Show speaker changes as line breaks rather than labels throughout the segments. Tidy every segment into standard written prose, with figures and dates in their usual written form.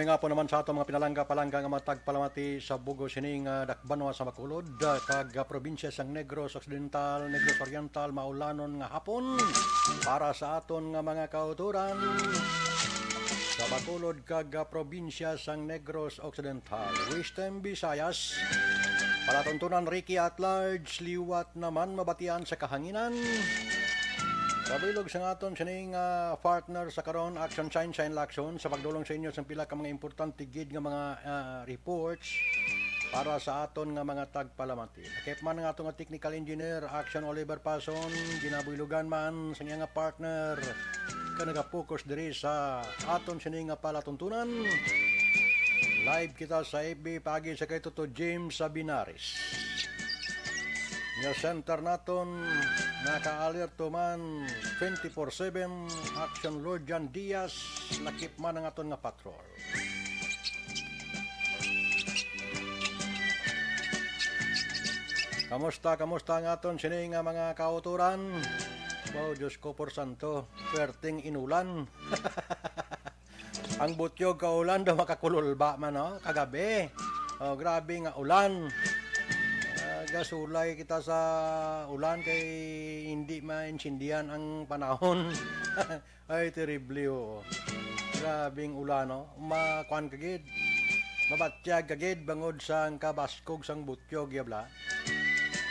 may nga po naman sa ato mga pinalangga-palangga nga matagpalamati sa bugo sining dakbanwa sa Bacolod, kag probinsya sang Negros Occidental, Negros Oriental, Maulanon nga hapon para sa aton nga mga kauturan sa Bacolod kag probinsya sang Negros Occidental, Western Visayas. Palatuntunan Ricky at large, liwat naman mabatian sa kahanginan. Kabilog sa aton sining partner sa karon Action Shine Laction sa pagdulong sa inyo sa pila ka mga importante gid nga mga reports para sa aton nga mga tagpalamati. Nakip man nga aton nga technical engineer Action Oliver Pason, ginabuilugan man sa nga partner ka nagapokus diri sa aton sining nga palatuntunan. Live kita sa FB pagi sa kay Toto James Sabinares. Nga center naton naka-alerto man 24/7 Action Lord Jan Diaz, nakip man ang aton nga patrol. Kamusta ang aton sini nga mga kauturan? Wow, Diyos ko por santo, perting inulan. Ang butyog kaulan daw makakululba man, no? Kagabi. Oh, grabe nga ulan. Gasulay kita sa ulan kay hindi maintindihan ang panahon. Ay, terrible, oh. Grabing ulan, no? Makuan kagid. Mabatyag kagid bangod sang kabaskog sang butyog, yabla.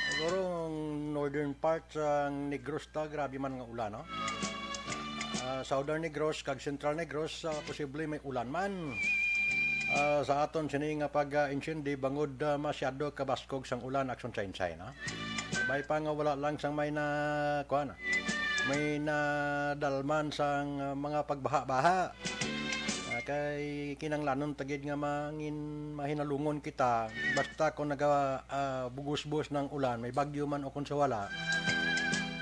Siguro northern part sang Negros ta, grabe man nga ulan, no? Southern Negros kag Central Negros, posible may ulan man. Sa aton sini nga pag-incendi bangod masyado kabaskog sang ulan Action Shine, no? Bay pa nga wala lang sang may na kuan, may nadalman sang mga pagbaha-baha. Kay kinanglanon tagid nga mahinalungon kita basta kung bugos-bugos ng ulan, may bagyo man o kung sa wala.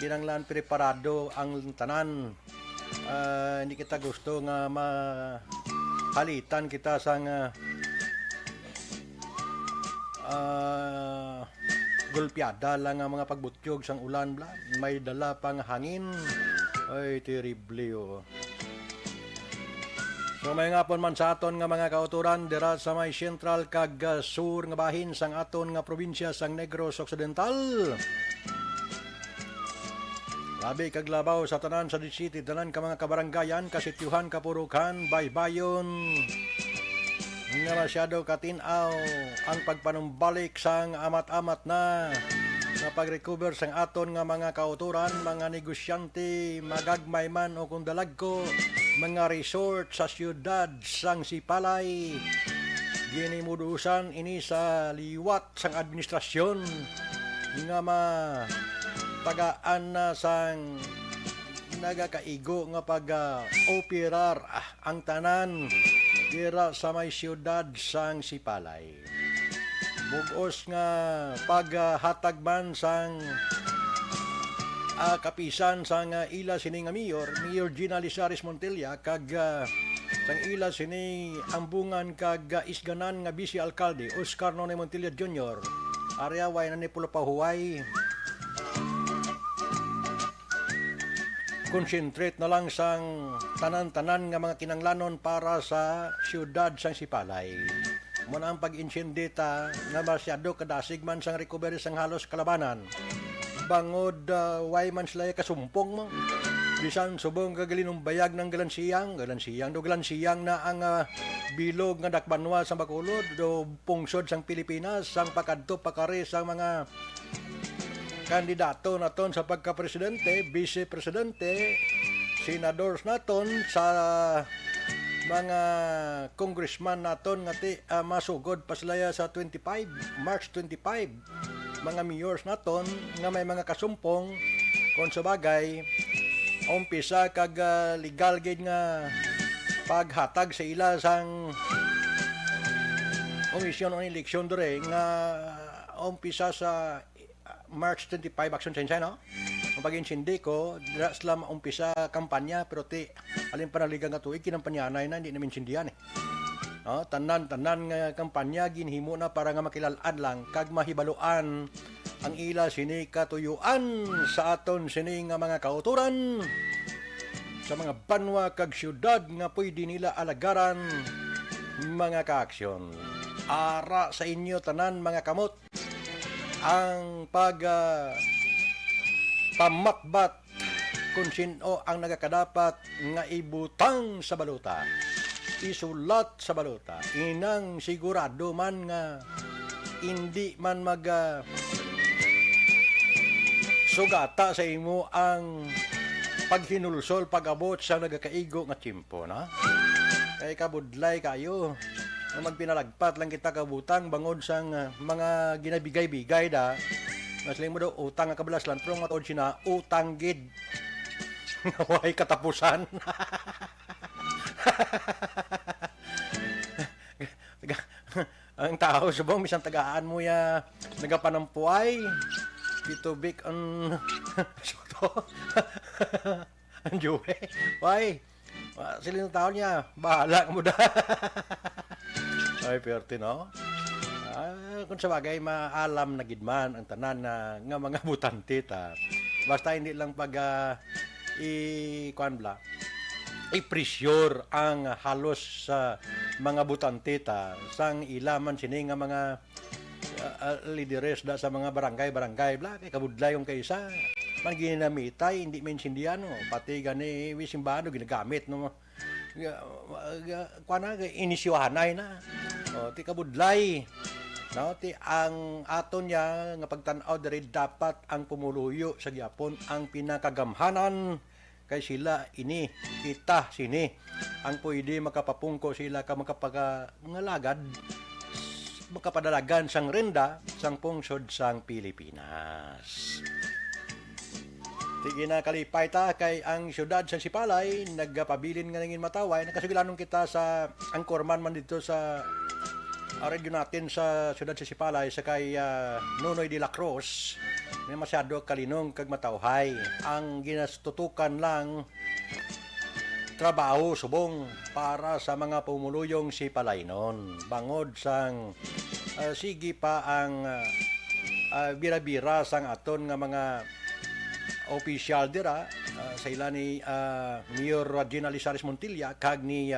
Kinanglan preparado ang tanan. Hindi kita gusto nga halitan kita sang gulpiada lang ang mga pagbutyog sang ulan, bla. May dala pang hangin. Ay, terrible, oh. So may ngapon man sa aton nga mga kauturan dira sa may central kag sur nga bahin sang aton nga probinsya sang Negros Occidental. Labi kag labaw sa tanan sa city, tanan ka mga kabaranggayan, kasityuhan, kapurukan, baybayon. Nga masyado katinaw ang pagpanumbalik sang amat-amat na pag-recover sang aton nga mga kauturan, mga negosyante, magagmay man o kung dalagko, mga resort sa siyudad sang Sipalay. Ginimudusan ini sa liwat sang administrasyon nga tagaan na sang nagakaigo nga pag-operar ang tanan dira sa may siyudad sang Sipalay. Bugos nga paghatag man sang kapisan sang ila sini nga Mayor Gina Lizares Montilla kag sang ila sini ambungan kag isganan nga Vice Alcalde Oscar Nonay Montilla Jr. Area way na ni Pulapahuay. Concentrate na lang sang tanan-tanan nga mga kinanglanon para sa siyudad sang Sipalay. Muna ang pag-insyendita nga masyado kadasig man sang recovery sang halos kalabanan. Bangod way man sila kasumpong mo. Bisan subong kagalinong bayag ng galansiyang na ang bilog nga dakbanwa sa Bacolod do pungsod sang Pilipinas sang pakadto pakari sang mga kandidato naton sa pagka-presidente, vice-presidente, senadors naton sa mga congressman naton nga masugod pa sila sa March 25. Mga mayors naton nga may mga kasumpong kung sa bagay umpisa kag legal gid nga paghatag sa ila sang komisyon ng eleksyon dere nga umpisa sa March 25 Action Shine, no? Ang pag-insindi ko, dira sila maumpisa kampanya, pero alin pa naligang nga tuig, kinampanyanay na, hindi namin sindihan, eh. No? Tanan nga kampanya, ginhimo na para nga makilalaan lang, kag mahibaluan ang ila sini katuyuan sa aton sini nga mga kauturan, sa mga banwa kag syudad nga pwede nila alagaran mga kaaksyon. Ara sa inyo tanan mga kamot ang pamatbat kung sino ang nagakadapat nga ibutang sa baluta, isulat sa baluta, inang sigurado man nga hindi man sugata sa imo ang paghinulsol pag-abot sa nagakaigo nga tiyempo na. Kay kabudlay kayo na magpinalagpat lang kita kabutang bangod sang mga ginabigay-bigay da. Masling mo daw utang nga kabalas lang pero matod sina utang gid. Naway katapusan. Ang tao subong bisan tagaan mo ya nagapanampuay bitubik ang soto. Ang juwe. Why? Silino tao niya, bahala mo da. Ay, perte, no? Kung sa bagay, maalam na gidman ang tanan na nga mga butante ta. Basta hindi lang i-pressure ang halos sa mga butante ta sang ilaman sini nga mga lideres da sa mga barangay bla kay kabudlay yung kaysa man ginamitai hindi mainsindihan no pati gani wisimbano ginagamit no kuana inisyuhanay na ti kabudlay no ti ang aton niya nga pagtan-aw diri dapat ang pumuluyo sa gyapon ang pinakagamhanan kay sila ini kita sini ang pwede makapapungko sila ka mga lagad makapadalagan sang renda sang pungsod sang Pilipinas. Sige na kalipay ta kay ang syudad sa Sipalay nagpabilin nga nangin mataway nakasugilanon kita sa angkorman man dito sa region natin sa syudad sa Sipalay sa kay Nonoy de la Cruz na masyado kalinong kag matawhay ang ginastutukan lang trabaho subong para sa mga pumuluyong Sipalaynon bangod sang sige pa ang bira-bira sang aton nga mga opisyal dira sa ila ni Mayor Regina Lizares Montilla kag ni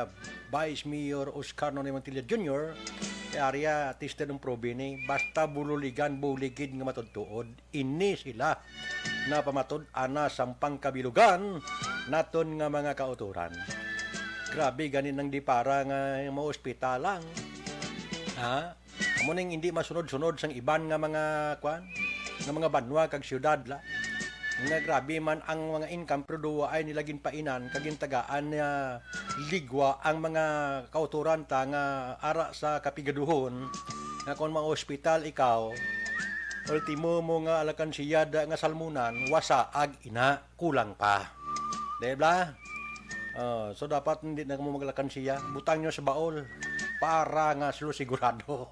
Vice Mayor Oscar Nonoy Montilla Jr. area artista ng probine basta bululigan buligid nga matudtuod ini sila na pamatod ana sampang kabilugan naton nga mga kauturan. Grabe ganin nang di para nga mo ospital lang. Ha? Amo ning hindi masunod-sunod sang iban nga mga kwan, nga mga banwa kag syudad la. Nga grabe man ang mga income pero duwa ay nilagin painan kagintagaan na ligwa ang mga kauturan ta nga ara sa kapigaduhon nga kung mga ospital ikaw ultimo mo nga alakansiyad nga salmunan wasaag ina kulang pa. Diba? So dapat hindi na mo maglakansiya butang nyo sa baol para nga silo sigurado.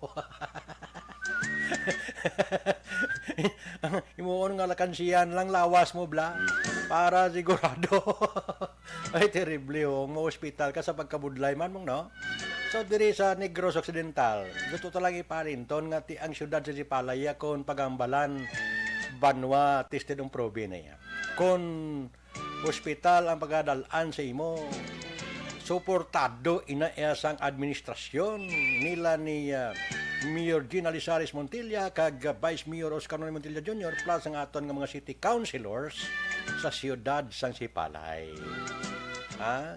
Imuon nga lakansiyan lang lawas mo bla para sigurado. Ay terrible yung mo hospital ka sa pagkabudlay man mong no. So diri sa Negros Occidental, gusto talaga iparinton nga ti ang syudad sa Sipalay kon pagambalan banwa tested ng probe na ya. Kon hospital ang pagadalan sa imo suportado ina sang administrasyon nila ni Mayor Gina Lizares Montilla kag Vice Mayor Oscar Nonoy Montilla Jr. plus ang aton nga mga city councilors sa siyudad sang Sipalay.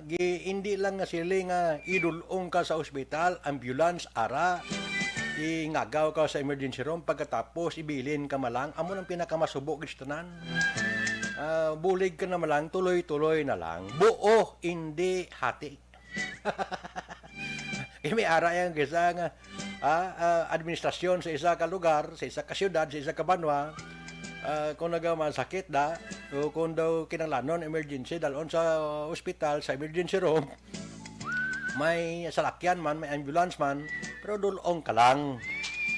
Hindi lang nga sila nga idulong ka sa ospital, ambulance, ara, ingagaw ka sa emergency room, pagkatapos ibilin ka malang, amo ng pinakamasubok gistanan. Bulig ka na malang, tuloy-tuloy na lang. Buo, hindi hati. May ara yan kaysa nga administrasyon sa isa ka lugar, sa isa ka siyudad, sa isa ka banwa, kung nagamasakit da, o kung daw kinalanon emergency, dalon sa ospital, sa emergency room, may salakyan man, may ambulance man, pero dulong ka lang.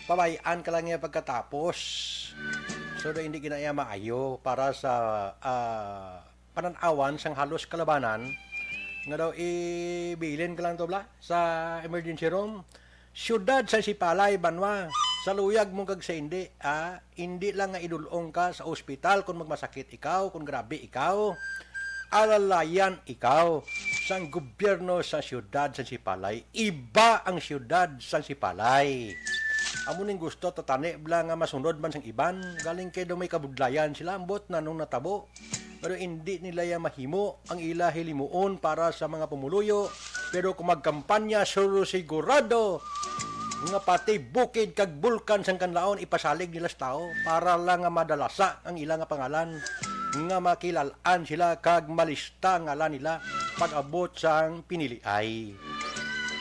Pabayaan ka lang niya pagkatapos. So, hindi kinaya maayo para sa pananawan sang halos kalabanan nga daw ibilin ka lang to bla sa emergency room. Siyudad sa Sipalay, banwa, sa luyag mo kag sa hindi lang nga idulong ka sa ospital kung magmasakit ikaw, kung grabe ikaw, alalayan ikaw sang gobyerno sa siyudad sa Sipalay. Iba ang siyudad sa Sipalay. Amo ning gusto tatani bla nga masunod man sang iban, galing kay daw may kabudlayan sila ambot na nung natabo. Pero hindi nila ya mahimo ang ila hilimuon para sa mga pumuluyo. Pero kung magkampanya suro sigurado nga pati bukid kag bulkan sang kanlaon ipasalig nila sa tao para lang nga madalasa ang ila nga pangalan nga makilalaan sila kag malista nga ngalan nila pag-abot sang piniliay.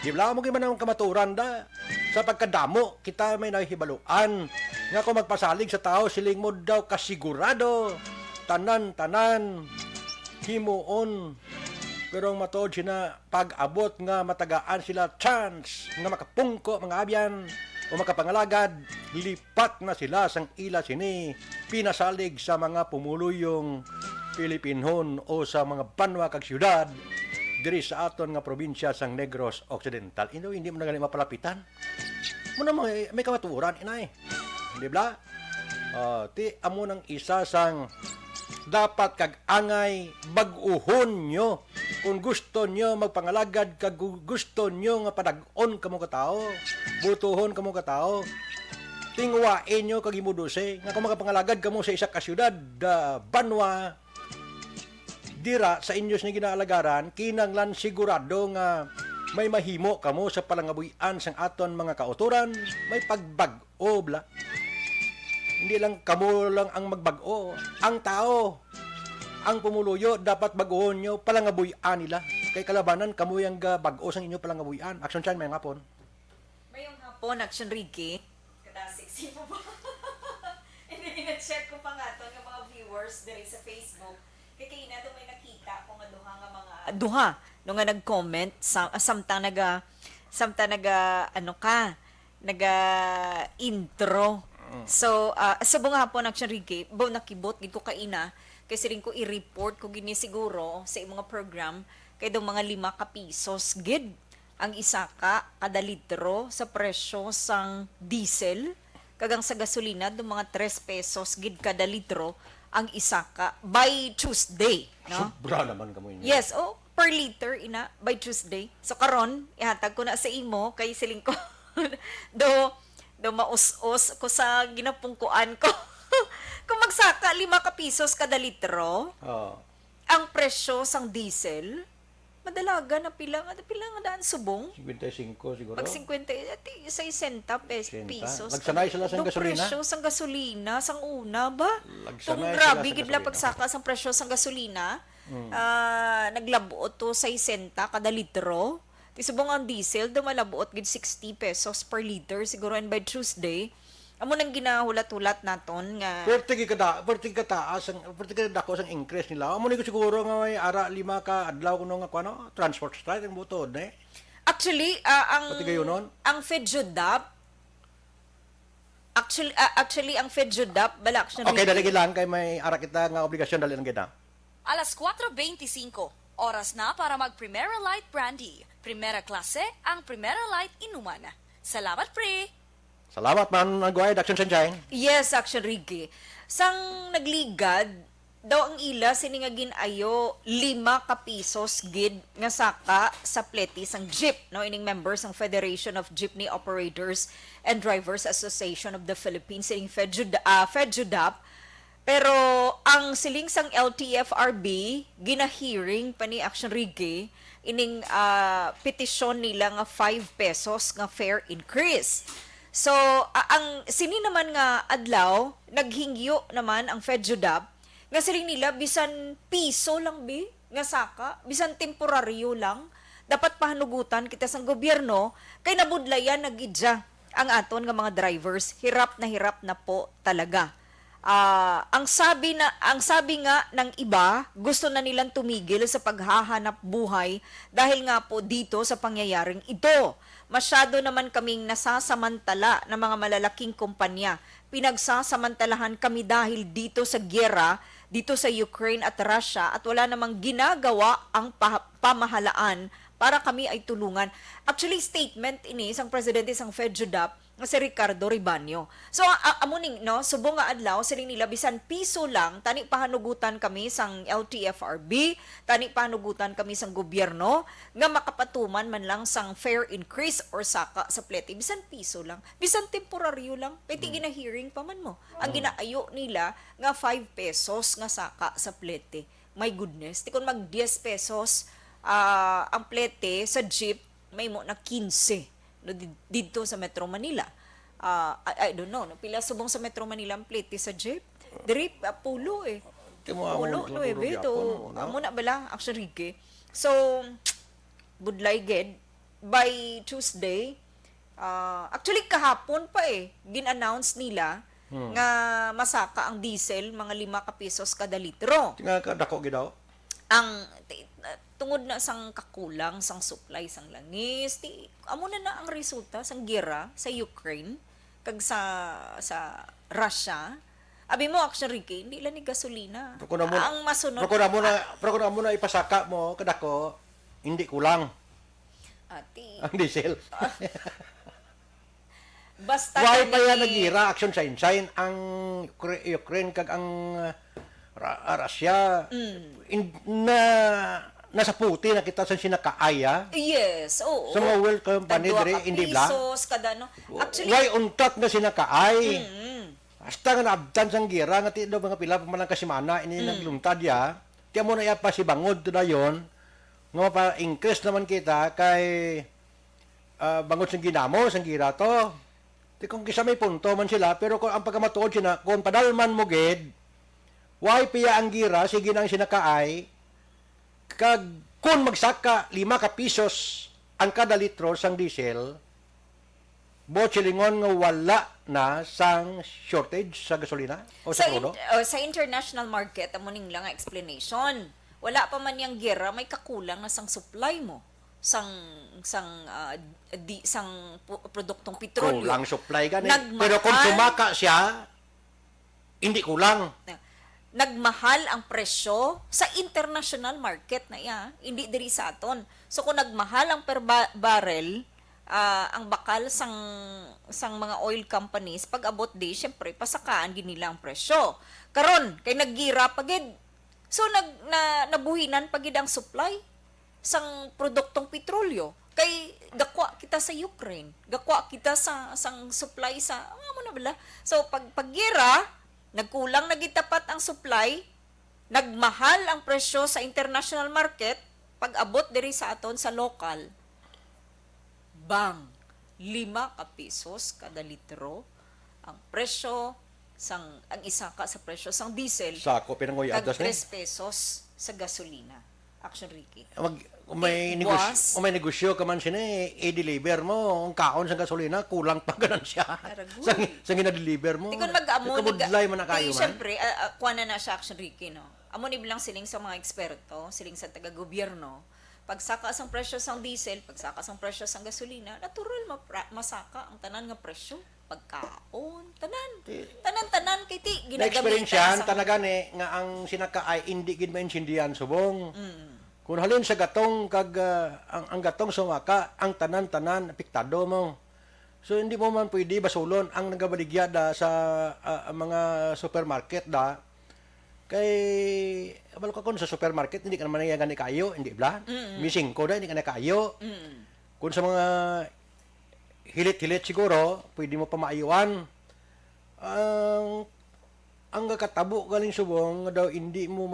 Di ba mo man ang kamaturan da sa pagkadamo kita may nahibaluan nga kung magpasalig sa tao siling mo daw kasigurado tanan himuon. Pero ang matod sina pag-abot nga matagaan sila chance nga makapungko mga abyan o makapangalagad, lipat na sila sang ila sini pinasalig sa mga pumuluyong Pilipinhon o sa mga banwa kag siyudad diri sa aton nga probinsya sang Negros Occidental. Hindi mo na gani mapalapitan. Muna may kamaturan inay. Di ba? Ti amo nang isa sang dapat kag angay bag-uhon nyo kung gusto nyo magpangalagad kag gusto nyo nga padag-on kamo katao, butuhon kamo katao, tingwain nyo kag imuduse nga kung magapangalagad kamo sa isa ka syudad banwa dira sa inyo ni ginaalagaran kinanglan sigurado nga may mahimo kamo sa palangabuyan sang aton mga kauturan, may pagbag-o bla. Hindi lang kamo lang ang magbag-o. Ang tao, ang pumuluyo, dapat baguhon nyo, palangabuyan nila. Kay kalabanan, kamo yung bag-o sang inyo palangabuyan. Action chan, may hapon.
Mayong hapon, Action Ricky. Kada sexy mo ba? Hindi, na-check ko pa nga ito ng mga viewers diri sa Facebook. Kaya na ito may nakita ko nga duha nga mga... Duha, nung nga nag-comment, samtang naga, intro. So, sa bunga hapon, Action Ricky, nakibot, gid ko kaina, kasi rin ko i-report ko gini siguro sa mga program, kay daw mga 5 ka pisos, gid, ang isa ka, kada litro, sa presyo sang diesel, kagang sa gasolina, do mga 3 pesos, gid kada litro, ang isa ka, by Tuesday, no?
Sobra naman kamo inyo.
Yes, per liter, ina, by Tuesday. So, karon ihatag ko na sa imo, kay siling ko, do maus-us ko sa ginapungkuan ko. Kung magsaka 5 ka pisos kada litro, ang presyo sang diesel, madalaga na pila nga daan subong.
55 siguro.
Pag 50, 60 pesos.
Nagsanay sila sa gasolina?
Presyo sang gasolina, sang una ba? Kung
Nagsanay
grabe,
sila sa
gid lang pagsaka sang presyo sang gasolina, naglabuot to 60 kada litro. Tisubong ang diesel, dumalabuot gid 60 pesos per liter, siguro and by Tuesday. Amo nang ginahulat-hulat naton nga.
Perti kataas, perti dako sang increase nila. Amo ni ko siguro nga may ara 5 ka adlaw kuno nga kuno, transport strike ang butod eh.
Actually, ang FEDJUDAP, actually ang FEDJUDAP bala action.
Okay, dali lang kay may ara kita nga obligasyon dali lang kita.
Alas 4:25, oras na para mag Primera Light Brandy. Primera klase ang Primera Light inuman. Salamat, pre!
Salamat man nagway Action Sunshine.
Yes, Action Ricky. Sang nagligad, daw ang ila siningagin ayo 5 ka pisos gid nga saka sa pleti sang jeep, no, ining members ng Federation of Jeepney Operators and Drivers Association of the Philippines, ining FEDJUDAP. Pero ang siling sang LTFRB gina-hearing pa ni Action Ricky ining petisyon nila nga 5 pesos nga fare increase. So ang sini naman nga adlaw naghingyo naman ang FEDJUDAP nga siling nila bisan piso lang nga saka, bisan temporaryo lang, dapat pahanugutan kita sang gobyerno kay nabudlayan nagidya ang aton nga mga drivers, hirap na po talaga. Ang sabi nga ng iba, gusto na nilang tumigil sa paghahanap buhay dahil nga po dito sa pangyayaring ito. Masyado naman kaming nasasamantala ng mga malalaking kumpanya. Pinagsasamantalahan kami dahil dito sa gyera, dito sa Ukraine at Russia, at wala namang ginagawa ang pamahalaan para kami ay tulungan. Actually, statement ini isang presidente sang FEDJUDAP nga si Ricardo Ribaño. So, amuning, no, subong nga adlaw, sining nila, bisan piso lang, tani pahanugutan kami sang LTFRB, tani pahanugutan kami sang gobyerno, nga makapatuman man lang sang fair increase or saka sa plete. Bisan piso lang, bisan temporaryo lang, kaya gina-hearing pa man mo. Ang ginaayo nila, nga 5 pesos nga saka sa plete. My goodness, ti kung mag 10 pesos, ang plete sa jeep, may mo na 15 no, dito sa Metro Manila. I don't know, no, pila subong sa Metro Manila ang plate sa jeep. Drip, pulo eh. Pulo, no, to. Amo na bala, actually, Ricky. So, budlay ged, by Tuesday, actually kahapon pa eh, gin-announce nila nga masaka ang diesel, mga 5 ka pesos kada litro.
Tinga ka dako gidaw.
Ang tungod na sang kakulang sang supply sang langis amo na ang resulta sang gera sa Ukraine kag sa Russia. Abi mo actually, Ricky, hindi lang ni gasolina ang masunod.
Pero mo na ipasaka mo kadako hindi kulang
ati
ang diesel.
basta
Why pa
kani-
yan nagira action sign ang Ukraine kag ang Russia nasa puti na kita sa sinakaaya
yes, oo.
sa mga world company
Tagduwa
diri
ka
hindi bla.
pesos, kada no. Actually,
Why untat nga sinakaay? Hasta nga naabtan sang gira nga ti do mga pila pa man ang kasimana ini naglungtad ya. Ti mo na ya pa si bangod to dayon nga pa increase naman kita kay bangod sang ginamo sang gira to. Ti kung kisa may punto man sila pero kung ang pagkamatuod sina kung padalman mo gid why piya ang gira sige nang sinakaay kag kung magsaka 5 ka pesos ang kada litro sang diesel, botsilingon nga wala na sang shortage sa gasolina o sa krudo?
Sa international market, amo ning lang nga explanation. Wala pa man yang gera, may kakulang na sang supply mo sang produktong petrolyo.
Kulang supply gani.
Nagmahal.
Pero kung sumaka siya, hindi kulang.
Nagmahal ang presyo sa international market na iya, hindi diri sa aton. So kung nagmahal ang per barrel, ang bakal sang mga oil companies pag abot di syempre pasakaan gid nila ang presyo. Karon kay naggira pagid. So nabuhinan pagid ang supply sang produktong petrolyo. Kay gakwa kita sa Ukraine, gakwa kita sang supply sa mo na bala. So paggira nagkulang na gitapat ang supply, nagmahal ang presyo sa international market, pag abot diri sa aton sa local, bang, 5 ka pesos kada litro ang presyo ang isa ka sa presyo sang diesel,
Sako pinangoy
kag
atas
3
ni.
pesos sa gasolina. Action, Ricky.
Kung may negosyo ka man siya i-deliver mo ang kaon sa gasolina kulang pa ganan siya.
Aragoy.
sa gina-deliver mo.
Tikon mag-amo
Kabudlay man na kayo man.
Siyempre, kuha na siya Action, Ricky, no? Amo ni bilang siling sa mga eksperto, siling sa taga-gobyerno, pagsaka ang presyo sang diesel, pagsaka ang presyo sang gasolina, natural masaka ang tanan nga presyo. Pagkaon, tanan kay ti
Na-experience yan, tanagani nga ang sinaka ay hindi gid maintindihan subong. Kung halin sa gatong kag ang gatong sumaka, ang tanan apektado mo. So hindi mo man pwede basulon ang nagabaligyada sa mga supermarket da. Kay abal ka kon sa supermarket hindi ka naman gani kayo, hindi bla. Missing ko da hindi ka na kayo. Kung sa mga hilit-hilit siguro, pwede mo pa maayuan. Ang katabo galing subong nga daw hindi mo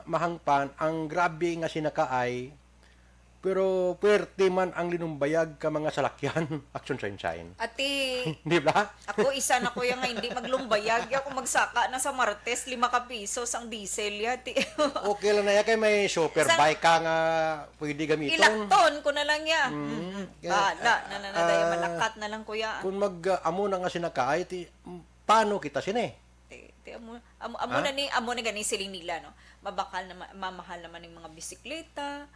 mahangpan ang grabe nga sinakaay pero puwerte man ang linumbayag ka mga salakyan action sign.
Ati,
Di ba?
ako isa na ko yung nga hindi maglumbayag. Ako magsaka na sa Martes, 5 ka pesos ang diesel yati.
Okay lang na yan kay may super bike ka nga pwede gamiton.
Ilakton ko na lang ya.
Kaya,
Dahil malakat na lang kuya.
Kung mag-amo na nga sinakaay, paano kita sine?
Amo na gani siling nila, no? Mamahal naman ng mga bisikleta,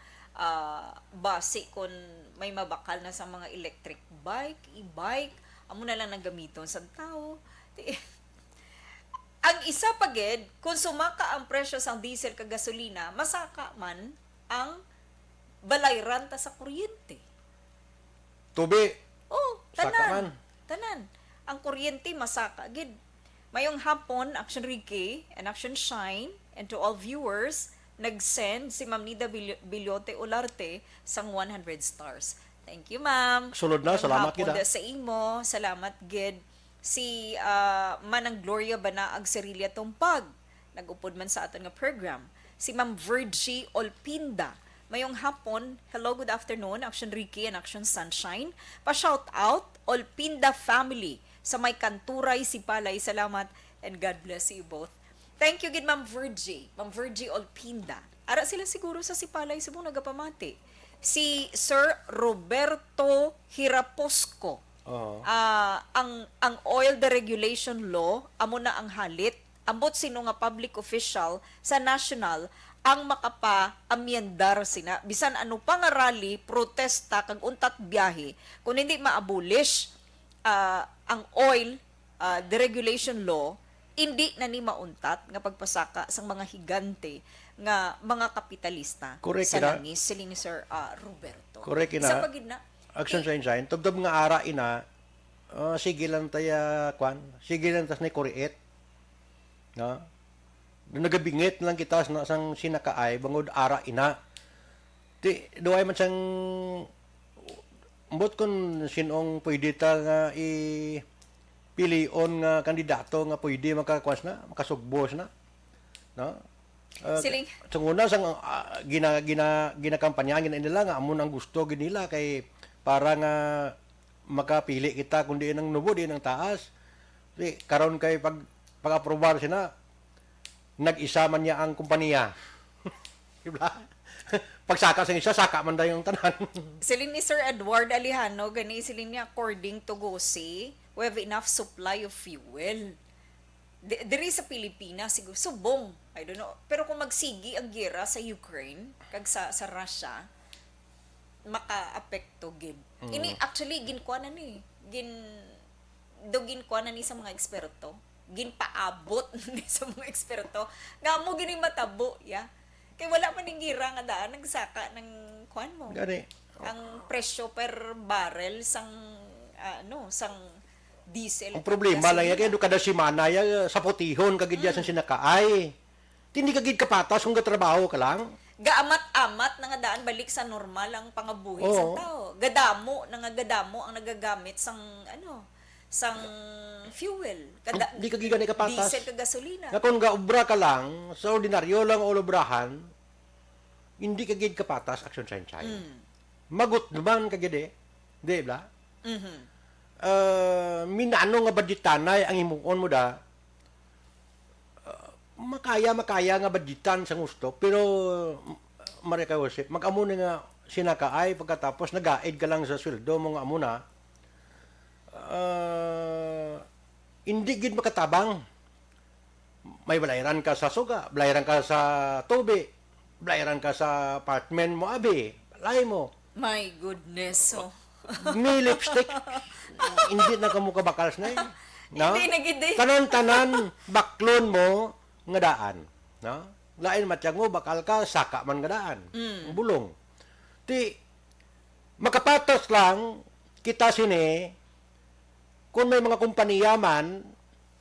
base kung may mabakal na sa mga electric bike, e-bike, amo na lang nang gamiton sa tao. Ang isa pagid, kung sumaka ang presyo sa diesel kag gasolina, masaka man ang balayran ta sa kuryente.
Tubi.
Oh,
Saka man.
Tanan. Ang kuryente masaka gid. Mayong hapon, Action Ricky and Action Shine, and to all viewers, nag-send si Ma'am Nida Bilyote Olarte sang 100 stars. Thank you, ma'am.
Sulod na,
Mayong
salamat
hapon
gid,
da sa imo, salamat gid. Si Manang Gloria Banaag Serilia Tumpag, nag-upod man sa aton nga program. Si Ma'am Virgie Olpinda, mayong hapon, hello, good afternoon, Action Ricky and Action Sunshine. Pa-shout out, Olpinda family, sa may Kanturay, Sipalay, salamat, and God bless you both. Thank you, gid Ma'am Virgie Olpinda. Ara sila siguro sa Sipalay, subong nagapamati. Si Sir Roberto Hiraposco,
Oo.
ang oil deregulation law, amo na ang halit, ambot sino nga public official sa national ang makapa-amyendar sina. Bisan ano pa nga rally, protesta, kag untat biyahe, kung hindi ma-abolish ang oil deregulation law, hindi na ni mauntat nga pagpasaka sang mga higante nga mga kapitalista
Correct
sa
na.
langis, siling ni Sir Roberto.
Correct na.
Sa pagid na,
Action Sunshine. Tubdob nga ara ina. Sige lang taya kwan. Sige lang tas ni kuriit. No? Nagabingit lang kita sa sang sinakaay bangod ara ina. Ti duay man sang mbot kun sinong pwede ta nga pilion nga kandidato nga pwede makakwas na, makasugbos na. No?
Siling.
Sa una sang ginakampanyahan nila nga amon ang gusto gid nila kay para nga makapili kita kundi nang nubo di nang taas. Di karon kay pag-aprobar sina nag-isa man niya ang kumpanya. Diba? Pagsaka sa isa, saka man daw yung tanan.
Siling ni Sir Edward Alejano, gani siling niya, according to GOSI, we have enough supply of fuel. Diri sa Pilipinas, siguro, subong, I don't know. Pero kung magsigi ang gira sa Ukraine, kag sa Russia, maka-apekto gid. Ini actually ginkuan na ni. Ginkuan na ni sa mga eksperto. Ginpaabot ni sa mga eksperto. Nga mo gini matabo, ya. Kay wala man ning gira nga daan nagsaka ng kuan mo.
Gani.
Ang presyo per barrel sang sang diesel.
Ang problema lang yan, kaya kada simana ya, sa putihon kagid ya sa sinakaay. Hindi kagid kapatas kung gatrabaho ka lang.
Gaamat-amat na nga daan balik sa normal ang pangabuhi sa
Oo.
tao. Gadamo ang nagagamit sang sang fuel.
Di kagid gani kapatas.
Diesel kag gasolina.
Na kung gaobra ka lang, sa ordinaryo lang o obrahan, hindi kagid kapatas Action Sunshine. Magut naman kagid eh. Di ba? Minano nga budgetanay ang imuon mo da, makaya nga budgetan sa gusto, pero Marika Joseph, mag-amo na nga sinakaay pagkatapos nag-aid ka lang sa sweldo mo nga amo na, hindi gid makatabang. May balayran ka sa suga, balayran ka sa tubi, balayran ka sa apartment mo abi, balay mo.
My goodness. So,
May lipstick, hindi na kamo kabakals na yun. No?
Hindi na gid eh.
Tanan-tanan, baklon mo, nga daan. No? Lain matyang mo, bakal ka, saka man nga daan. Bulong. Ti, makapatos lang, kita sini, kung may mga kumpanya man,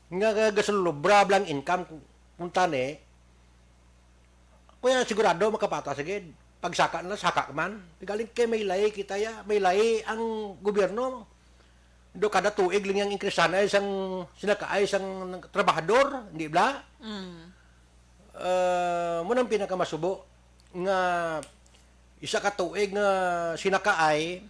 nga gasolubra lang income, punta ni, kuya sigurado makapatos agad. Pagsaka na, saka man. Galing kay may lahi kita ya. May lahi ang gobyerno. Do kada tuig lang yung inkresan ay isang sinakaay isang trabahador, hindi ba? Munang pinakamasubo nga isa ka tuig nga sinakaay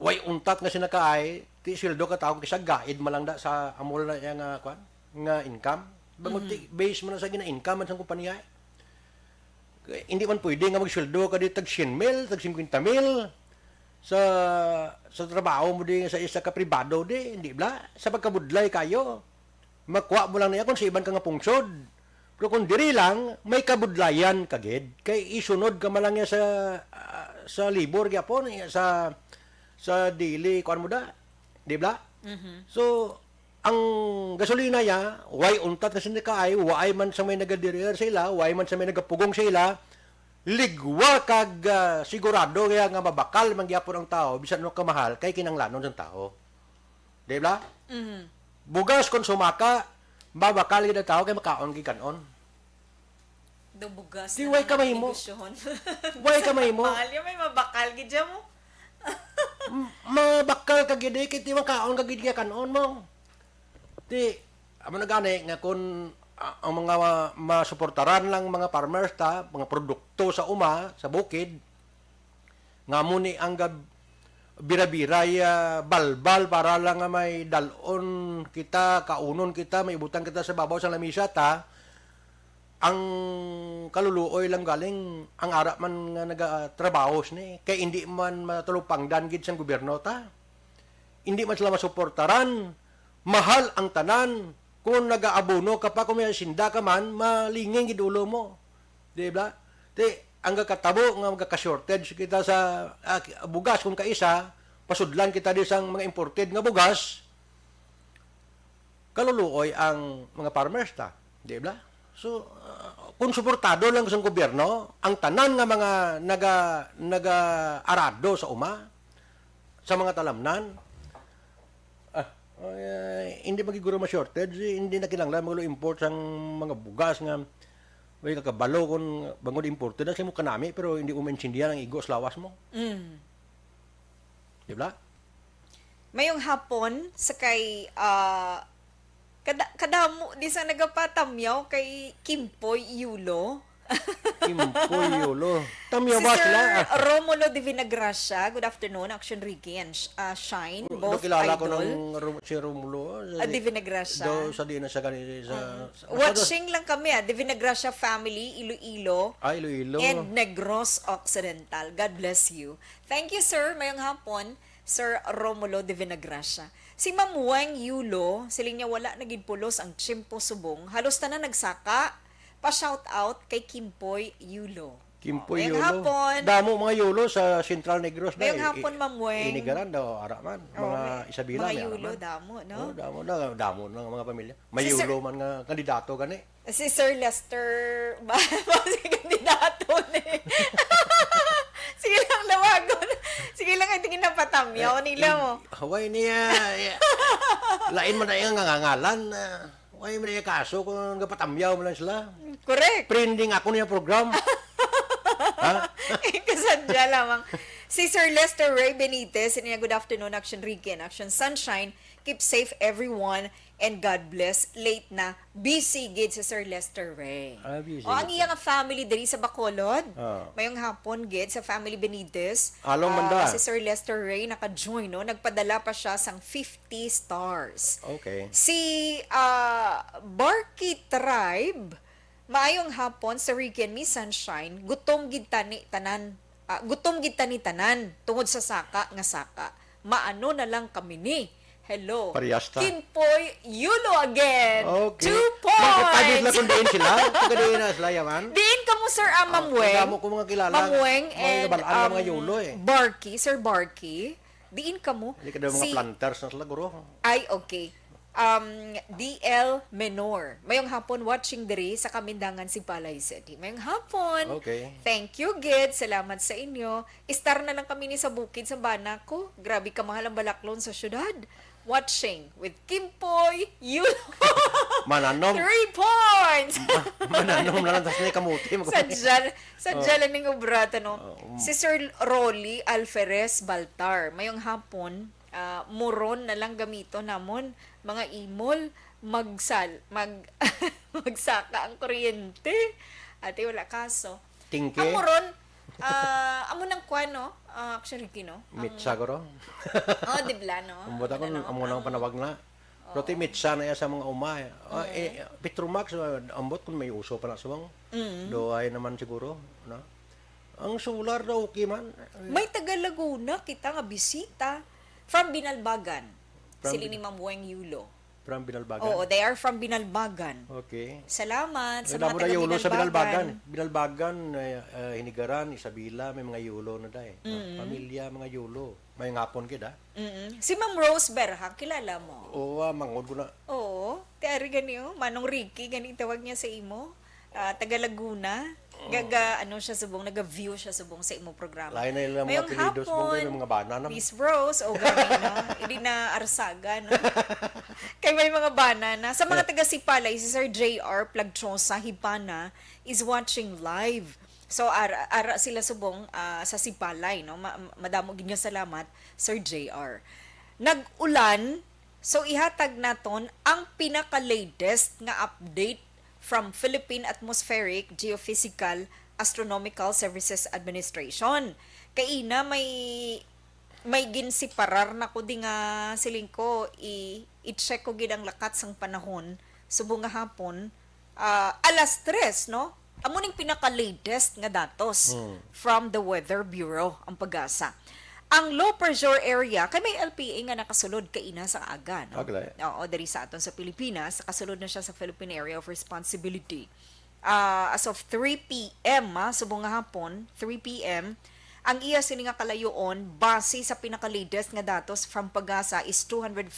way untat nga sinakaay ti sildo ka tawo kisa gaid malang da sa amol na nga kwan nga income. Bangon ti base mo na sa gina-income man sa kumpanya. Hindi man pwede nga magsweldo ka di tag 100,000, tag 50,000 sa trabaho mo di sa isa ka pribado di, hindi ba? Sa pagkabudlay kayo, makuha mo lang niya kung sa iban ka nga pungsod. Pero kung diri lang, may kabudlayan kagid. Kay isunod ka malang niya sa libor gyapon sa daily kuan mo da, di ba? So ang gasolina ya, way untat na sinikaay, way man sa may nagadirir sila, way man sa may nagapugong sila, ligwa kag sigurado kaya nga mabakal mangyapon ang tao bisan no kamahal kay kinanglanon ng tao. Di ba? Bugas kon sumaka, babakal gid ang tao kay makaon gid kanon.
Dubugas.
Di, way ka mahimo. Way ka mahimo.
Mahal yung may mabakal gid mo.
Mabakal ka gid kay di makaon ka gid kanon mo. Di amo na gani nga kun ang mga masuportaran lang mga farmers ta, mga produkto sa sa bukid, nga muni ang bira-biray balbal para lang nga may dalon kita, kaunon kita, may ibutan kita sa babaw sa lamisa ta, ang kaluluoy lang galing ang ara man nga nagatrabaho ni kay hindi man matulupangdan gid sang gobyerno ta. Hindi man sila masuportaran, mahal ang tanan. Kung nag-aabono ka pa, kung may sinda ka man, malingin gid ulo mo. Di ba? Di, ang kakatabo, nga magka-shortage kita sa bugas, kung kaisa, pasudlan kita di sang mga imported nga bugas, kaluluoy ang mga farmers ta. Di ba? So, kung suportado lang sa gobyerno, ang tanan nga mga naga-arado sa sa mga talamnan, hindi magiguro ma-shortage, hindi na kinanglan mag-import sang mga bugas nga may kakabalo kung bangod imported na sa mo kanami pero hindi mo maintindihan ang igos lawas mo. Di ba?
Mayong hapon sa kay kadamo di sa nagapatamyaw kay Kimpoy Yulo.
Kimpoy Yulo. Tamyaw
Si
ba
Sir
sila?
Romulo de Vinagracia. Good afternoon, Action Ricky and Shine. Both
Nakilala ko
idol.
ng si Romulo.
De Vinagracia.
Do sa di na sa
Watching lang kami De Vinagracia family, Iloilo.
Iloilo.
And Negros Occidental. God bless you. Thank you, sir. Mayong hapon, Sir Romulo de Vinagracia. Si Ma'am Wang Yulo, siling niya wala nagidpulos ang Chimpo Subong. Halos na nagsaka. Pa-shout out kay Kimpoy Yulo.
Kimpoy
Mayong
Yulo.
hapon.
Damo mga Yulo sa Central Negros na.
Mayong hapon, Ma'am Weng.
Inigaran daw, araman. Mga Isabela.
Mga
may
Yulo,
araman.
damo, no?
Damo ng mga pamilya. May
Si Sir-
Yulo man nga kandidato gani.
Si Sir Lester, ba si kandidato ni. Sige lang lawagon. Sige lang ang tingin na patamyaw nila mo.
Haway niya. Lain man na yung ngangalan. Haway mo niya kaso kung kapatamyaw mo lang sila.
Correct.
Trending ako niya program. Ha?
Kasadya lamang. Si Sir Lester Ray Benitez, niya good afternoon, Action Ricky and Action Sunshine. Keep safe everyone and God bless. Late na. Busy gid si Sir Lester Ray.
Busy.
O ang iyang family diri sa Bacolod.
Ah.
Mayong hapon gid sa family Benitez.
Along manda.
Si Sir Lester Ray naka-join, no? Nagpadala pa siya sang 50 stars.
Okay.
Si Barky Tribe, maayong hapon sa Ricky and Me Sunshine, gutom gid tani tanan tungod sa saka nga saka. Maano na lang kami ni. Hello.
Parehas ta.
Kimpoy Yulo again.
Okay.
2
Bakit
points.
na kung diin sila? Kung diin na sila yaman?
Diin ka mo, Sir Ma'am Weng.
Damo ko mga kilala.
Ma'am Weng
Mga
and
kabalaan mga Yulo eh.
Barky, Sir Barky. Diin ka mo.
Hindi ka daw mga planters na sila, guro.
Ay, okay. DL Menor. Mayong hapon watching diri sa Kamindangan si Palay City. Mayong hapon.
Okay.
Thank you, Gid. Salamat sa inyo. Istar na lang kami ni sa bukid sa bana ko. Grabe ka mahal ang balaklon sa syudad. Watching with Kimpoy Yulo.
Mananom.
3 points!
Mananom na lang, tapos na kamuti.
Sadya lang ng obrata, no? Si Sir Rolly Alferez Baltar. Mayong hapon, muron na lang gamito namon mga imol magsaka ang kuryente ate wala kaso
Tingke.
ang muron amo nang kwano actually kino
Mitsa, guro.
dibla no
Ang bata ko, amo nang panawag na. Pero ti mitsa na yan sa mga umay. Petromax, ambot kung may uso pa na suwang. Doay naman siguro. No? Ang solar daw, okay man.
may taga Laguna kita nga bisita from Binalbagan sila ni Ma'am Weng Yulo.
From Binalbagan.
Oo, they are from Binalbagan.
Okay.
Salamat sa
Damo
mga
na
taga
yulo sa
Binalbagan.
Binalbagan, Hinigaran, Isabela, may mga yulo na dahil. Pamilya, mga yulo. May ngapon kita.
Si Ma'am Rose Berha, kilala mo?
Oo, mangod ko na.
Oo, tiari ganyo. Manong Ricky, ganing tawag niya sa imo. Taga Laguna. ano siya subong, naga-view siya subong sa imong programa.
Lain na ilang mga
Mayong
apelidos mo kayo
hapon,
mga bana na.
Miss Bros, o gani na, hindi na arsaga, no? Kay may mga banana. Sa mga taga Sipalay, si Sir JR Plagchosa Hibana is watching live. So, ara sila subong sa Sipalay, no? Madamo ginyo salamat, Sir JR. Nag-ulan, so ihatag naton ang pinaka-latest nga update from Philippine Atmospheric Geophysical Astronomical Services Administration. Kay ina may ginsiparar na ko di nga siling ko i-check ko gid ang lakat sang panahon subong nga hapon alas 3, no? Amo ning pinaka-latest nga datos from the Weather Bureau ang pag-asa. Ang low pressure area kay may LPA nga nakasulod kaina sa aga, no?
Aglay.
Oo, dari sa aton sa Pilipinas, nakasulod na siya sa Philippine Area of Responsibility. As of 3 p.m., subong nga hapon, 3 p.m., ang iya sini nga kalayoon base sa pinaka-latest nga datos from Pag-asa is 250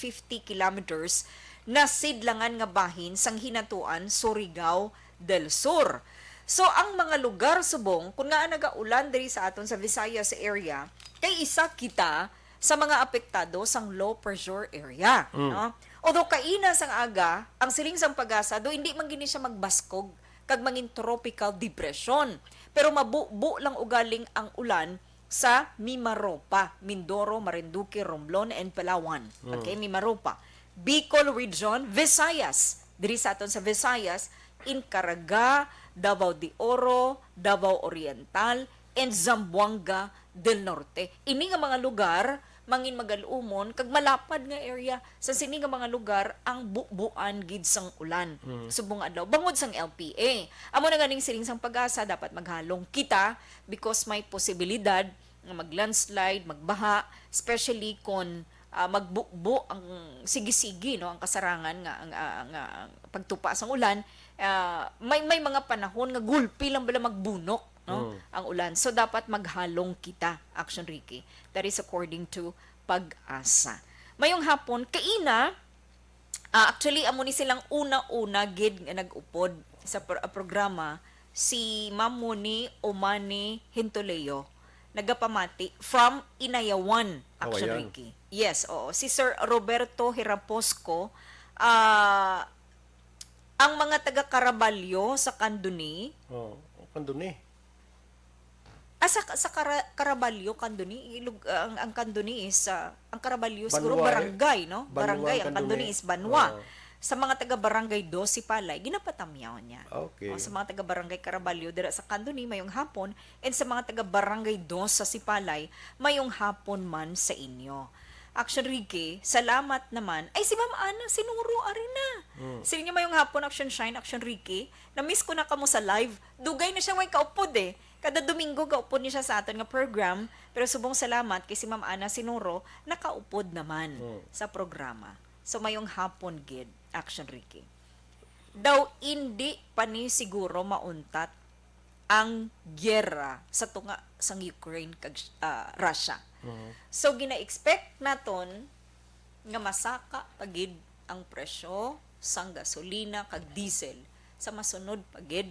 kilometers na sidlangan nga bahin sang hinatuan Surigao del Sur. So ang mga lugar subong kung nga nagaulan diri sa aton sa Visayas area kay isa kita sa mga apektado sang low pressure area, no? Although kaina sang aga, ang siling sang Pag-asa do hindi man gini siya magbaskog kag mangin tropical depression. Pero mabubo lang ugaling ang ulan sa Mimaropa, Mindoro, Marinduque, Romblon, and Palawan. Okay, Mimaropa. Bicol Region, Visayas. Diri sa aton sa Visayas, in Caraga, Davao de Oro, Davao Oriental, and Zamboanga del Norte. Ini nga mga lugar mangin magalumon kag malapad nga area sa sini nga mga lugar ang bubuan gid sang ulan subong adlaw bangod sang LPA. Amo na ganing siling sang Pag-asa dapat maghalong kita because may posibilidad nga maglandslide, magbaha, especially kung magbukbo ang sige-sige, no, ang kasarangan nga ang pagtupa sang ulan. May mga panahon nga gulpi lang bala magbunok, no, ang ulan. So dapat maghalong kita, Action Ricky. That is according to Pag-asa. Mayong hapon kaina actually amo ni silang una-una gid nga nag-upod sa programa si Mamuni Omani Hintuleo nagapamati from Inayawan, Action
Awayan.
Ricky. Yes, oo. Si Sir Roberto Hiraposco, ang mga taga Caraballo sa Candoni,
Oh, kandun eh.
sa Caraballo, Candoni, ang Candoni is, ang Caraballo siguro
Banwa,
barangay, no?
Banwa,
Barangay, ang Candoni
Candoni.
is Banwa.
Oo.
Sa mga taga Barangay 2, si Palay, ginapatamyaw niya.
Okay.
O, sa mga taga Barangay Caraballo, dira sa Candoni, mayong hapon, and sa mga taga Barangay 2 sa Sipalay, mayong hapon man sa inyo. Action Ricky, salamat naman. Ay, si Ma'am Ana, sinuro arena. Sino niya mayong hapon, Action Shine, Action Ricky. Na-miss ko na kamo sa live. Dugay na siya may kaupod eh. Kada Domingo, kaupod niya siya sa aton nga program. Pero subong salamat kay si Ma'am Ana Sinuro, nakaupod naman sa programa. So, mayong hapon, gid, Action Ricky. Daw, hindi pa ni siguro mauntat ang gyera sa tunga sang Ukraine kag Russia. So gina-expect naton nga masaka pagid ang presyo sang gasolina kag diesel sa masunod pagid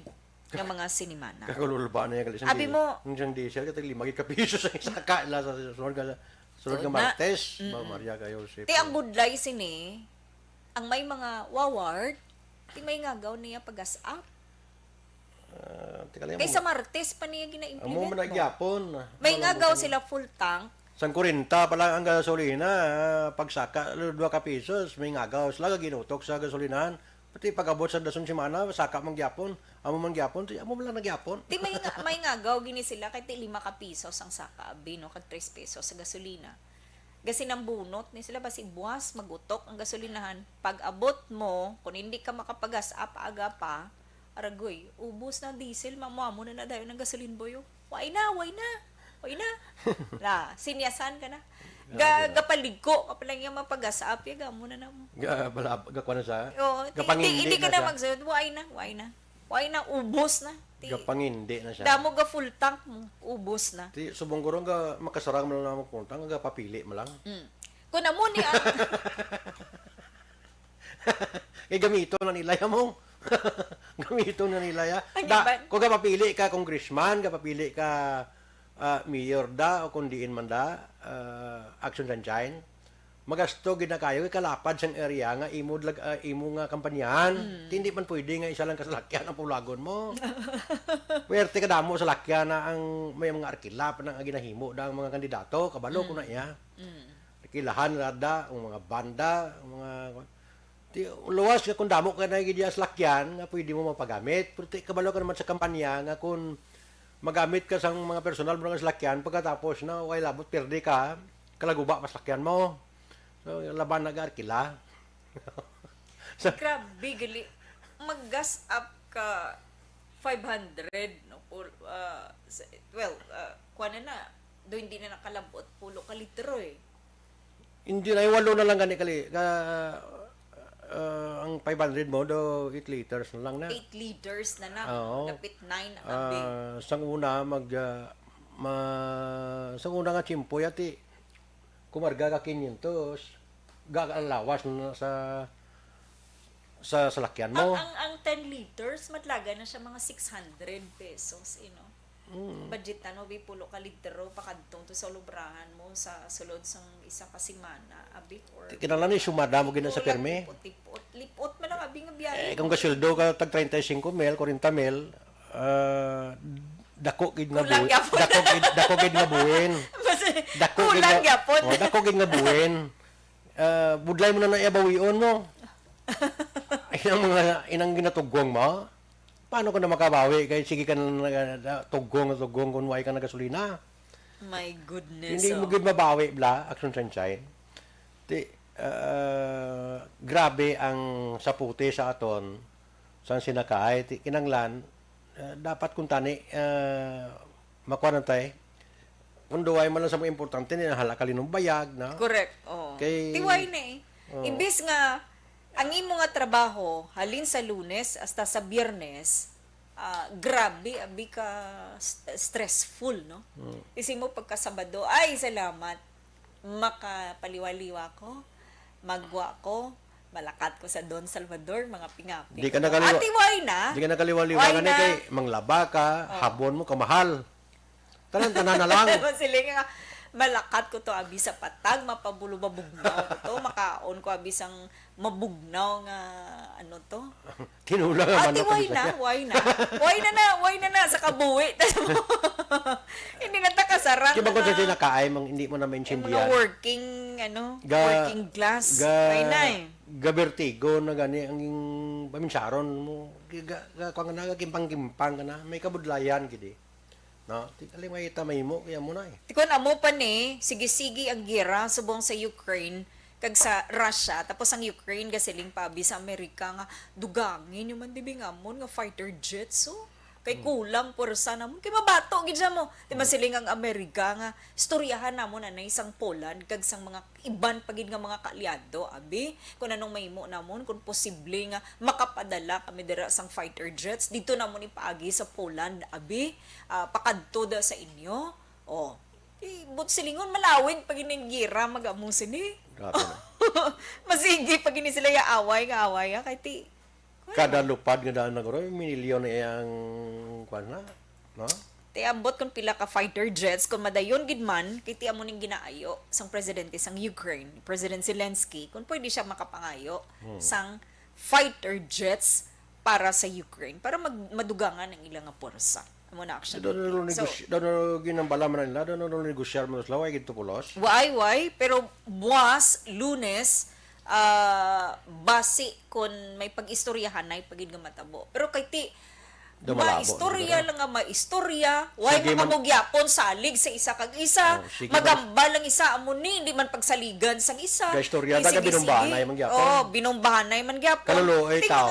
nga mga sinimana.
Kakululba na yung
Abi mo-
Yung siyang diesel, katag 5 kapiso sa isa kaila sa sunod ka
Sunod na.
Martes. Ba, Maria ka Joseph.
Ti ang budlay sini, ang may mga waward, ti may ngagaw niya pagas up.
Teka lang.
Kaysa Martes pa niya
Amo
gina-implement
mo
mo.
nagyapon.
May ngagaw sila full tank.
San 40 pa lang ang gasolina, pagsaka 2 kapisos, may ngagaw sila ginutok sa gasolinahan. Pati pag-abot sa dason semana, saka mang gyapon. Amo man gyapon, amo man lang nagyapon.
Ti may ngagaw gini sila kay ti 5 ka pisos ang saka abi no kag 3 pesos sa gasolina. Gasi nang bunot ni sila basi buwas magutok ang gasolinahan. Pag abot mo, kung hindi ka makapagas up aga pa, aragoy, ubos na diesel, mamuamo na dayon ng gasolin boyo. Why na. Na, sinyasan ka na. Gapaligko, kapalang yung mapagas up, yaga mo na mo.
Gakwan na sa.
Oh, hindi ka na magsayod. Why na, ubos na.
Gapangindi na siya.
Damo ga full tank mo, ubos na.
Ti subong gurong ga makasarang mo lang mo puntang ga papili mo lang.
Kung namo ni ang
Kay gamito na nila mo. Gamiton na nila ya.
Ang iba-
Kung kapapili ka congressman, kapapili ka mayor da o kung diin man da, action sunshine, magasto gid na kayo kalapad sa area nga imo nga kampanyahan. Hindi man pwede nga isa lang kasalakyan ang pulagon mo. Pwerte ka damo sa lakyan na ang may mga arkila pa nang ginahimo da ang mga kandidato, kabalo ko na iya. Arkilahan rada ang mga banda, ang mga luwas nga kung damo ka na gid sa lakyan nga pwede mo mapagamit. Pero kabalo ka naman sa kampanya nga kung magamit ka sa mga personal mo nga salakyan pagkatapos na way labot perde ka, kalaguba pa salakyan mo. So, laban nag-arkila.
Grabe, gali. Mag-gas up ka 500, no? Kuha na. Doon hindi na nakalabot, pulo ka litro eh.
Hindi na, 8 na lang gani kali. Ang 500 mo, 8 liters na lang na.
8 liters na na.
Oo.
Dapit 9 ang abi.
Sang una, sang una nga chimpo yati, kumarga ka 500, gagalawas na sa salakyan mo.
Ang 10 liters, matlaga na siya mga 600 pesos, Budget na no, pulo ka litro, pakadtong to sa lubrahan mo sa sulod sang isa ka semana, abi, or
Kinalan ni sumada mo gina sa perme.
Lipot man ang abi nga biyahe.
Kung kasildo ka tag 35 mil, 40 mil, dako gid nga
Kulang
buwin.
gyapon.
Dako gid nga buwin.
Kulang gyapon.
Dako gid nga buwin. Budlay mo na iabawion mo. Inang ginatugong mo. Paano ko na makabawi kay sige ka na tugong kung way ka na gasolina.
My goodness.
Hindi mo gid mabawi bla action sunshine. Grabe ang saputi sa aton sa sinakay kinanglan dapat kung tani makuha na tayo kung duway man lang sa mga importante ni halakali ng bayag na
Correct. Oh.
Kay-
Tiway na eh. Imbis nga ang imo nga trabaho halin sa Lunes hasta sa Biyernes, grabe abi ka stressful, no? Kasi mo pagka Sabado, ay salamat, makapaliwaliwa ko, magwa ko, malakat ko sa Don Salvador, mga pingapi.
Di ka nakaliwa-
Tiway na.
Hindi ka nakaliwaliwa
Why
ka
na?
kay manglaba ka, habon mo kamahal. Tanan na lang.
Sila nga, malakat ko to abi sa patag, mapabulo mabugnaw ko to, makaon ko abi sang mabugnaw nga ano to.
Tinula nga manok
Why
sa
na? Why na sa kabuhi. Hindi na ta kasarang.
Kaya kung sa sinakaay, hindi mo na
mga
maintindihan.
working working class. Why na eh.
Gabertigo na gani ang paminsaron mo. Kung nga nagagimpang-gimpang ka na, may kabudlayan gidi. No? Tikali may itamay mo, kaya mo na eh.
Tikon amo pa ni, sige-sige ang gira subong sa Ukraine kag sa Russia, tapos ang Ukraine gasiling pabi sa Amerika nga dugangin yung man dibi nga mon nga fighter jets, so kay kulang porsa namon kay mabato gid siya mo. Di ba siling ang Amerika nga istoryahan namon na isang Poland kag sang mga iban pagid nga mga kaalyado abi kung anong mahimo namon kung posible nga makapadala kami dira sang fighter jets dito namon ipaagi sa Poland abi, pakadto da sa inyo. Oh, but silingon malawig pag gira magamong sini.
Grabe na.
Masigi pag ini sila ya away kay ti.
Kada lupad nga daan na guro, minilyon na iyang kwan na. No?
Ti abot kon pila ka fighter jets kun madayon gid man kay ti amo ning ginaayo sang presidente sang Ukraine, President Zelensky, kun pwede siya makapangayo sang fighter jets para sa Ukraine para madugangan ang ilang nga porsa. Amo na action.
Doon ginambala man nila, doon negosyar mo sila, ay gito pulos.
Why? Pero buwas, Lunes, base kung may pag-istoryahan na pagid nga matabo. Pero kay ti,
Dumalabo,
maistorya lang nga maistorya, why
Sige man-
makamugyapon salig sa isa kag isa,
Oh, sige
magamba lang isa amo ni, di man pagsaligan sang isa.
Kay istorya,
Di
daga
sige-sige.
binumbahanay man gyapon.
Oh, binumbahanay man gyapon.
Kaluluoy
Ti
tao.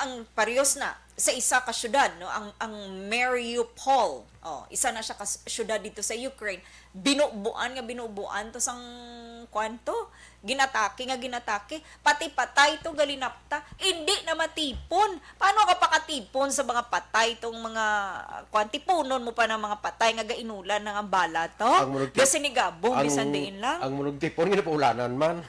ang parehas na sa isa ka syudad, no, ang Mariupol, isa na siya ka syudad dito sa Ukraine, binubuan to sang kwanto, ginatake, pati patay to galinapta, hindi na matipon. Paano ka pakatipon sa mga patay tong mga kwantipunon mo pa ng mga patay nga gainulan ng ang bala to?
Ang munog tip-
Kasi ni Gabong, bisan diin lang.
Ang munog tipon, nga pa ulanan man.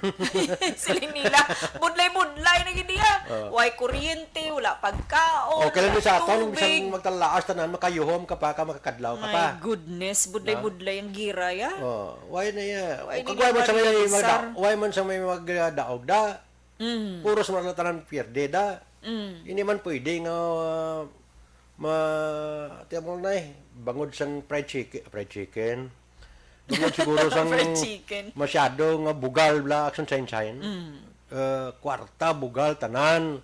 Sila nila, budlay-budlay na gini Way kuryente, wala pagkaon,
Kailan
wala
sa aton,
tubig.
isang magtalaas tanan, makayuhom ka pa, makakadlaw ka pa.
My goodness, budlay-budlay ang gira ya.
Why na ya?
Why
Kung
di
why man sa may
magdalisar?
why man sa may magdaog da. Puro sa mga tanan pierde da. Hindi man pwede nga tiyamo na bangod sang fried chicken. Bangod siguro sang
Fried chicken.
masyado nga bugal bla action chain. Kwarta bugal tanan.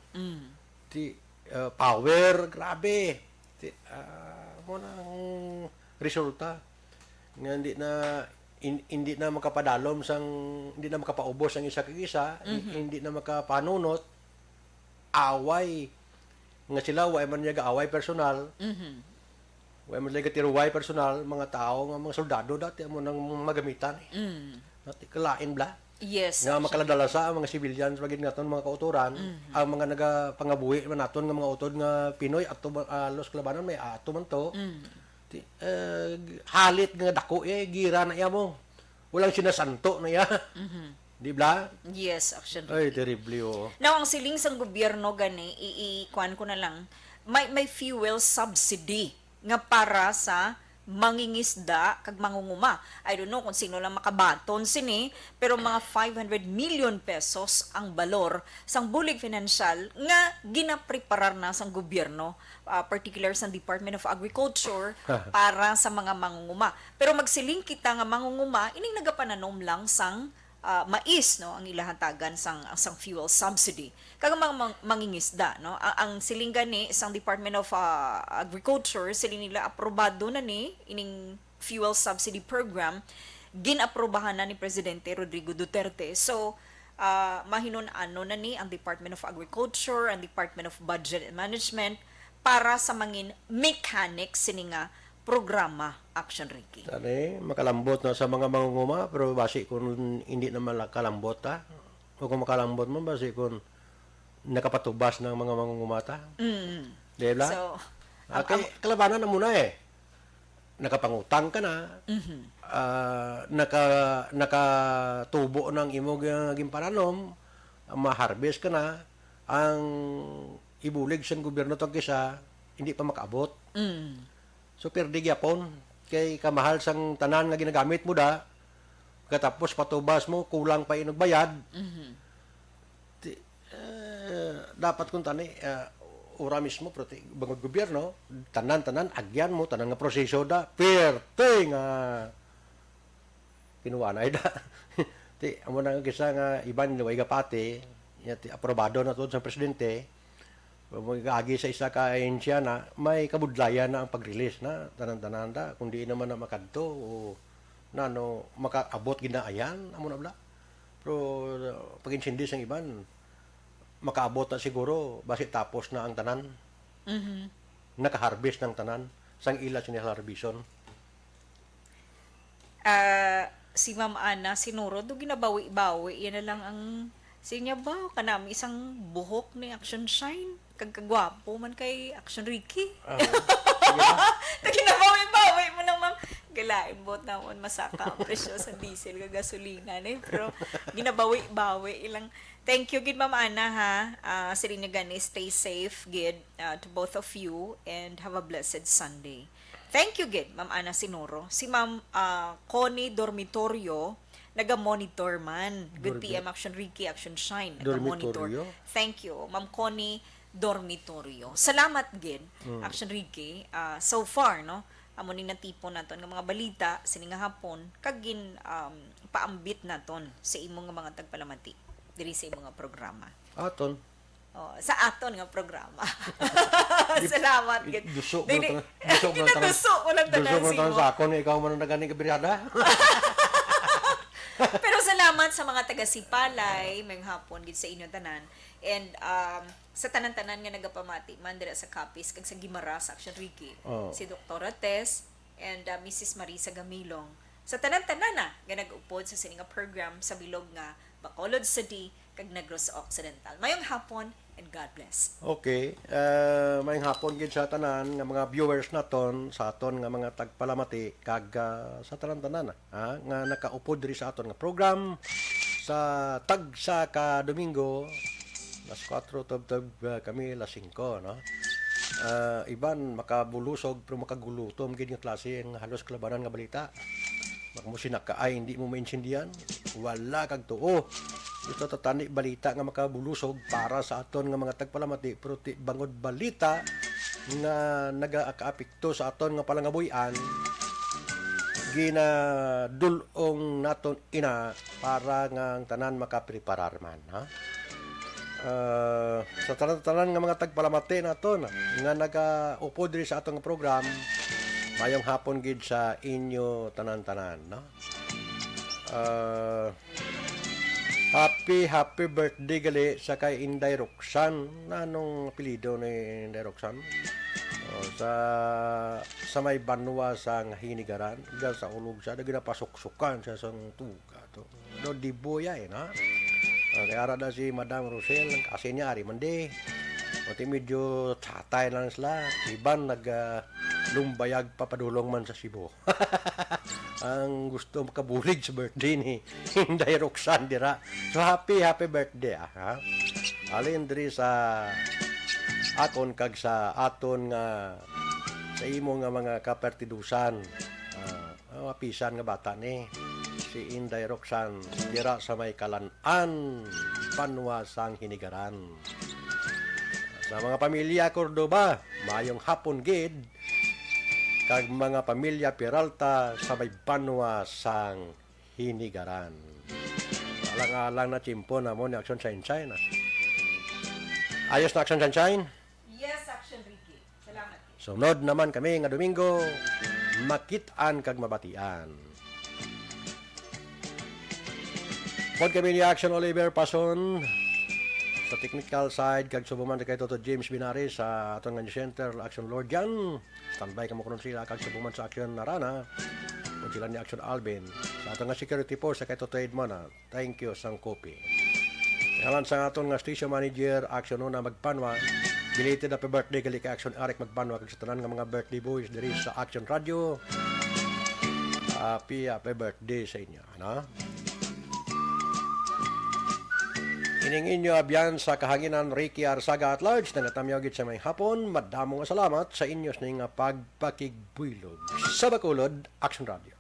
Ti power grabe. Ti mo nang resulta nga hindi na makapadalom sang hindi na makapaubos ang isa kag isa, hindi na makapanunot away nga sila way man niya away personal. Way man niya tiruway personal mga tao nga mga soldado dati mo nang magamitan. Dati kalain bla.
Yes.
Nga makaladalasa ang mga civilians magid naton mga kauturan, ang mga nagapangabuhi man naton nga mga utod nga Pinoy ato los klabanan may ato man to. Halit nga dako gira na iya mo. Walang sinasanto na iya. Di ba?
Yes, actually.
Ay, terrible oh.
Now, ang siling sang gobyerno gani, kuan ko na lang, may fuel subsidy nga para sa mangingisda kag mangunguma. I don't know kung sino lang makabaton sini, pero mga 500 million pesos ang balor sang bulig financial nga ginapreparar na sang gobyerno, particular sa Department of Agriculture para sa mga mangunguma. Pero magsiling kita nga mangunguma, ining nagapananom lang sang mais, no, ang ilahantagan sang fuel subsidy kag mga mangingisda, no, ang siling gani isang Department of Agriculture sila nila aprobado na ni ining fuel subsidy program, ginaprobahan na ni Presidente Rodrigo Duterte. So mahinon-ano na ni ang Department of Agriculture and Department of Budget and Management para sa mangin mechanics sini nga programa, Action Ricky.
Tani, makalambot na sa mga mangunguma, pero basi kung hindi na makalambot ta, o kung makalambot mo, basi kung nakapatubas ng mga mangungumata. Di ba?
So,
Okay, kalabanan na muna nakapangutang ka na, nakatubo ng imong gimparanom, ma-harvest ka na, ang ibulig sa gobyerno tong kisa, hindi pa makaabot. So, perdi gyapon, kay kamahal sang tanan nga ginagamit mo da, katapos patubas mo, kulang pa inugbayad. Dapat kung tani, ura mismo, bangod gobyerno, tanan, agyan mo, tanan nga proseso da, perte nga kinuwanay da. Ti, amo na nga kisa nga iban niway gapati, ti aprobado na to sa presidente, magagi sa isa ka ahensya na may kabudlayan na ang pag-release na tanan-tanan da, kundi naman na makadto o na no makaabot ginaayan amo na bla. Pero pag insindi sang iban makaabot na siguro basi tapos na ang tanan. Naka-harvest ng tanan sang ila siniharbison.
Si Ma'am Ana Sinuro, do ginabawi-bawi, yan na lang ang sinya ba, kanami isang buhok ni Action Shine, kagkagwapo man kay Action Ricky. Ginabawi-bawi mo lang, ma'am. Galain bot naman masaka ang presyo sa diesel kag gasolina ni, pero ginabawi-bawi ilang. Thank you gid Ma'am Ana ha. Sila niya gani, stay safe gid to both of you and have a blessed Sunday. Thank you gid Ma'am Ana Sinuro. Si Ma'am Connie Dormitorio, naga-monitor man. Good PM Action Ricky, Action Shine. Naga-monitor.
Dormitorio?
Thank you, Ma'am Connie Dormitorio. Salamat gid, Action Ricky. So far, no, amo ni natipon naton nga mga balita sini nga hapon kagin paambit naton sa imong nga mga tagpalamati diri sa imong nga programa.
Aton.
Sa aton nga programa. Salamat gid.
Dusok mo
Dili-
lang dusok mo lang
Kinadusok ko lang tanan
Dusok mo
si
lang
mo.
sa akon ikaw man ang nagani kabiryada.
Pero salamat Salamat sa mga taga Sipalay, may hapon gid sa inyo tanan. And sa tanan-tanan nga nagapamati man dira sa Capiz kag sa Guimaras sa Action Ricky.
Oh.
Si Dr. Tess and Mrs. Marisa Gamilong. Sa tanan-tanan na nga nag-upod sa sininga program sa bilog nga Bacolod City kag Negros Occidental. Mayong hapon and God bless.
Okay, may hapon gid sa tanan nga mga viewers naton sa aton nga mga tagpalamati kag sa tanan-tanan nga nakaupod diri sa aton nga program sa tagsa ka Domingo las 4 tub kami las 5 no. Iban makabulusog pero makagulutom gid nga klase nga halos kalabanan nga balita. Magmusin ka ay hindi mo maintindihan, wala kag tuo. Ito tatani balita nga makabulusog para sa aton nga mga tagpalamati pero ti bangod balita nga nagaakaapekto sa aton nga palangabuyan ginadulong naton ina para nga ang tanan makapreparar man sa tanan nga mga tagpalamati naton nga nagaupo diri sa aton nga program mayong hapon gid sa inyo tanan-tanan no. Happy birthday gali sa kay Inday Roxanne. Anong apelyido ni Inday Roxanne? Sa may banwa sa Hinigaran, diyan sa ulog siya, ginapasuksukan siya sa tuga to. Do di buya na. Kaya ara si Madam Rosel kasi niya ari mandi. Pati medyo tatay lang sila. Iban lumbayag papadulong man sa Cebu. Ang gusto makabulig sa birthday ni Inday Roxanne dira. So happy birthday ha. Alin diri sa akon kag sa aton nga sa imo nga mga kapertidusan. Pisan nga bata ni si Inday Roxanne dira sa may Kalan-an, Banwa sang Hinigaran. Sa mga pamilya Cordoba, mayong hapon gid kag mga pamilya Peralta sa may Banwa sang Hinigaran. Alang-alang na chimpo na mo ni Action Sunshine. Ayos na Action Sunshine?
Yes, Action Ricky. Salamat.
Sunod naman kami nga Domingo, makit-an kag mabatian. Pod kami ni Action Oliver Pason sa technical side kag subuman kay Toto James Binari sa aton nga news center Action Lord Jan. Standby kamo kuno sila kag subuman sa Action Narana ug sila ni Action Alvin sa aton nga security force kay Toto Edmond. Thank you sang copy. Kalan sa aton nga station manager Action Una Magpanwa. Belated happy birthday gali kay Action Arik Magpanwa kag sa tanan nga mga birthday boys diri sa Action Radio. Happy birthday sa inyo, ano? Ining inyo abyan sa kahanginan Ricky Arsaga at large na natamyagit sa may hapon. Madamo nga salamat sa inyo sa nga pagpakigbulog sa Bacolod Action Radio.